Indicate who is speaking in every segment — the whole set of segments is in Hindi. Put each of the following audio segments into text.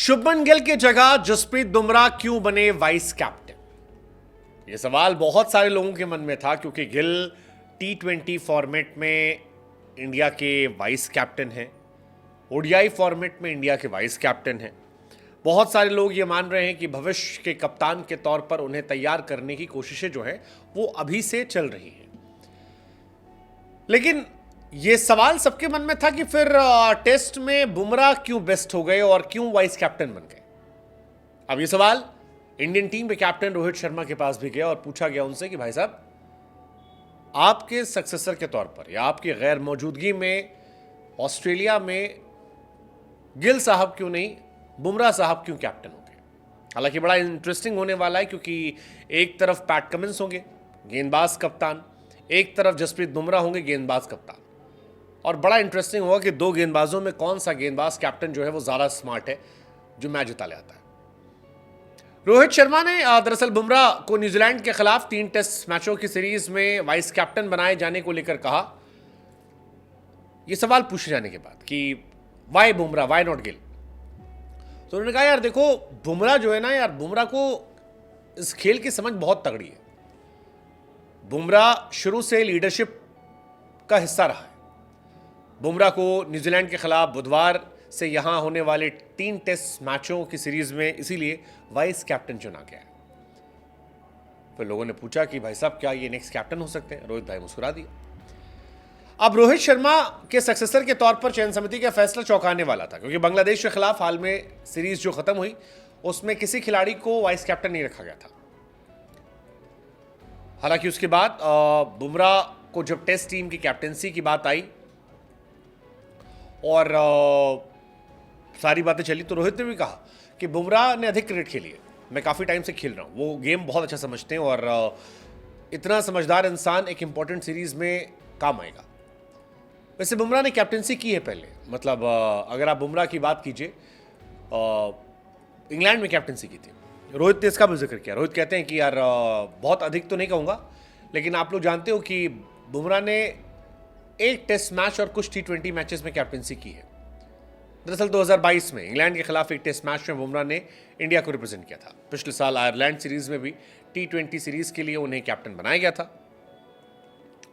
Speaker 1: शुभमन गिल की जगह जसप्रीत बुमराह क्यों बने वाइस कैप्टन? यह सवाल बहुत सारे लोगों के मन में था क्योंकि गिल T20 फॉर्मेट में इंडिया के वाइस कैप्टन हैं, ओडीआई फॉर्मेट में इंडिया के वाइस कैप्टन हैं। बहुत सारे लोग ये मान रहे हैं कि भविष्य के कप्तान के तौर पर उन्हें तैयार करने की कोशिशें जो है वो अभी से चल रही हैं। लेकिन ये सवाल सबके मन में था कि फिर टेस्ट में बुमराह क्यों बेस्ट हो गए और क्यों वाइस कैप्टन बन गए। अब ये सवाल इंडियन टीम के कैप्टन रोहित शर्मा के पास भी गया और पूछा गया उनसे कि भाई साहब, आपके सक्सेसर के तौर पर या आपकी गैर मौजूदगी में ऑस्ट्रेलिया में गिल साहब क्यों नहीं, बुमराह साहब क्यों कैप्टन होंगे? हालांकि बड़ा इंटरेस्टिंग होने वाला है क्योंकि एक तरफ पैट कमिंस होंगे गेंदबाज कप्तान, एक तरफ जसप्रीत बुमराह होंगे गेंदबाज कप्तान, और बड़ा इंटरेस्टिंग होगा कि दो गेंदबाजों में कौन सा गेंदबाज कैप्टन जो है वो ज्यादा स्मार्ट है, जो मैच जिता ले आता है। रोहित शर्मा ने दरअसल बुमराह को न्यूजीलैंड के खिलाफ 3 टेस्ट मैचों की सीरीज में वाइस कैप्टन बनाए जाने को लेकर कहा। यह सवाल पूछे जाने के बाद कि why Bumrah, why not Gill, तो उन्होंने कहा यार देखो, बुमराह जो है ना यार, बुमराह को इस खेल की समझ बहुत तगड़ी है। बुमराह शुरू से लीडरशिप का हिस्सा रहा है। बुमराह को न्यूजीलैंड के खिलाफ बुधवार से यहां होने वाले 3 टेस्ट मैचों की सीरीज में इसीलिए वाइस कैप्टन चुना गया है। फिर लोगों ने पूछा कि भाई साहब, क्या ये नेक्स्ट कैप्टन हो सकते हैं? रोहित भाई मुस्कुरा दिया। अब रोहित शर्मा के सक्सेसर के तौर पर चयन समिति का फैसला चौंकाने वाला था क्योंकि बांग्लादेश के खिलाफ हाल में सीरीज जो खत्म हुई उसमें किसी खिलाड़ी को वाइस कैप्टन नहीं रखा गया था। हालांकि उसके बाद बुमराह को जब टेस्ट टीम की कैप्टनसी की बात आई और सारी बातें चली तो रोहित ने भी कहा कि बुमराह ने अधिक क्रिकेट खेली है, मैं काफ़ी टाइम से खेल रहा हूँ, वो गेम बहुत अच्छा समझते हैं और इतना समझदार इंसान एक इंपॉर्टेंट सीरीज में काम आएगा। वैसे बुमराह ने कैप्टनसी की है पहले, मतलब अगर आप बुमराह की बात कीजिए, इंग्लैंड में कैप्टनसी की थी। रोहित ने इसका भी जिक्र किया। रोहित कहते हैं कि यार बहुत अधिक तो नहीं कहूँगा, लेकिन आप लोग जानते हो कि बुमराह ने एक टेस्ट मैच और कुछ T20 मैचेस में कैप्टनसी की है। दरअसल 2022 में इंग्लैंड के खिलाफ एक टेस्ट मैच में बुमराह ने इंडिया को रिप्रेजेंट किया था। पिछले साल आयरलैंड सीरीज में भी T20 सीरीज के लिए उन्हें कैप्टन बनाया गया था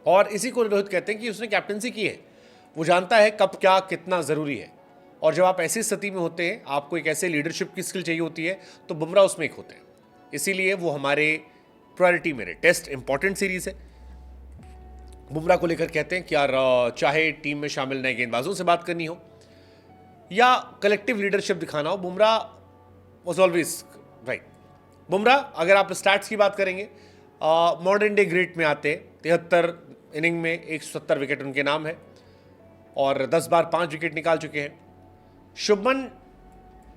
Speaker 1: और इसी को रोहित कहते हैं कि उसने कैप्टनसी की है। वो जानता है कब क्या कितना ज़रूरी है, और जब आप ऐसी स्थिति में होते हैं, आपको एक ऐसे लीडरशिप की स्किल चाहिए होती है, तो बुमराह उसमें एक होते हैं। इसीलिए वो हमारे प्रायोरिटी में रहे। टेस्ट इंपॉर्टेंट सीरीज है। बुमराह को लेकर कहते हैं कि यार चाहे टीम में शामिल नए गेंदबाजों से बात करनी हो या कलेक्टिव लीडरशिप दिखाना हो, Bumrah was always right. Bumrah, अगर आप स्टैट्स की बात करेंगे, मॉडर्न डे ग्रेट में आते हैं। 73 इनिंग में 170 विकेट उनके नाम है और 10 बार 5 विकेट निकाल चुके हैं। शुभमन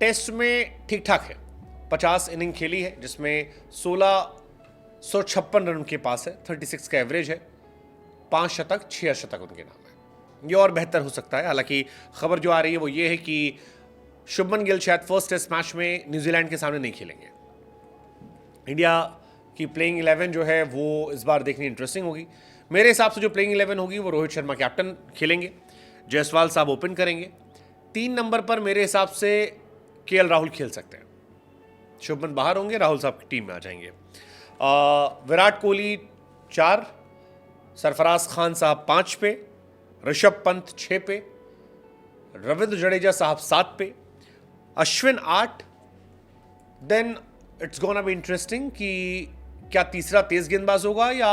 Speaker 1: टेस्ट में ठीक ठाक है, 50 इनिंग खेली है जिसमें 1656 रन उनके पास है, 36 का एवरेज है, 5 शतक 6 शतक उनके नाम है। ये और बेहतर हो सकता है। हालांकि खबर जो आ रही है वो ये है कि शुभमन गिल शायद फर्स्ट टेस्ट मैच में न्यूजीलैंड के सामने नहीं खेलेंगे। इंडिया की प्लेइंग 11 जो है वो इस बार देखनी इंटरेस्टिंग होगी। मेरे हिसाब से जो प्लेइंग 11 होगी वो रोहित शर्मा कैप्टन खेलेंगे, जायसवाल साहब ओपन करेंगे, 3 नंबर पर मेरे हिसाब से केएल राहुल खेल सकते हैं। शुभमन बाहर होंगे, राहुल साहब की टीम में आ जाएंगे। विराट कोहली 4, सरफराज खान साहब 5 पे, ऋषभ पंत 6 पे, रविंद्र जडेजा साहब 7 पे, Ashwin 8। Then it's gonna be interesting कि क्या तीसरा तेज गेंदबाज होगा या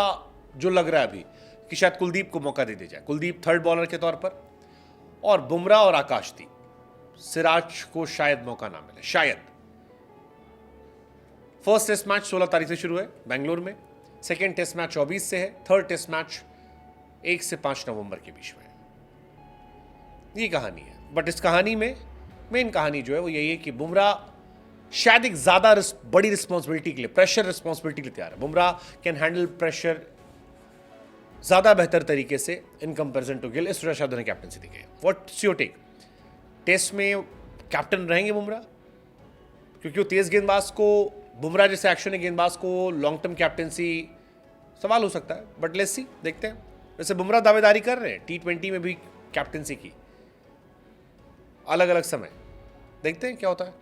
Speaker 1: जो लग रहा है अभी कि शायद कुलदीप को मौका दे दिया जाए, कुलदीप थर्ड बॉलर के तौर पर, और बुमराह और आकाशदीप। सिराज को शायद मौका ना मिले, शायद। फर्स्ट टेस्ट मैच 16 तारीख से शुरू है बेंगलुरु में, सेकेंड टेस्ट मैच 24 से है, थर्ड टेस्ट मैच 1 से 5 नवंबर के बीच में। ये कहानी है, बट इस कहानी में मेन कहानी जो है वो यही है कि बुमराह शायद एक ज्यादा बड़ी रिस्पॉन्सिबिलिटी के लिए, प्रेशर रिस्पॉन्सिबिलिटी के लिए तैयार है। बुमराह कैन हैंडल प्रेशर ज्यादा बेहतर तरीके से इन कंपैरिजन टू गिल। इस वजह से उन्हें कैप्टनसी दी गई। What's your take? टेस्ट में कैप्टन रहेंगे बुमराह क्योंकि वो तेज गेंदबाज को, बुमराह जैसे एक्शन है गेंदबाज को लॉन्ग टर्म कैप्टनसी सवाल हो सकता है, बट लेट्स सी, देखते हैं। वैसे बुमराह दावेदारी कर रहे हैं T20 में भी कैप्टनसी की, अलग अलग समय, देखते हैं क्या होता है।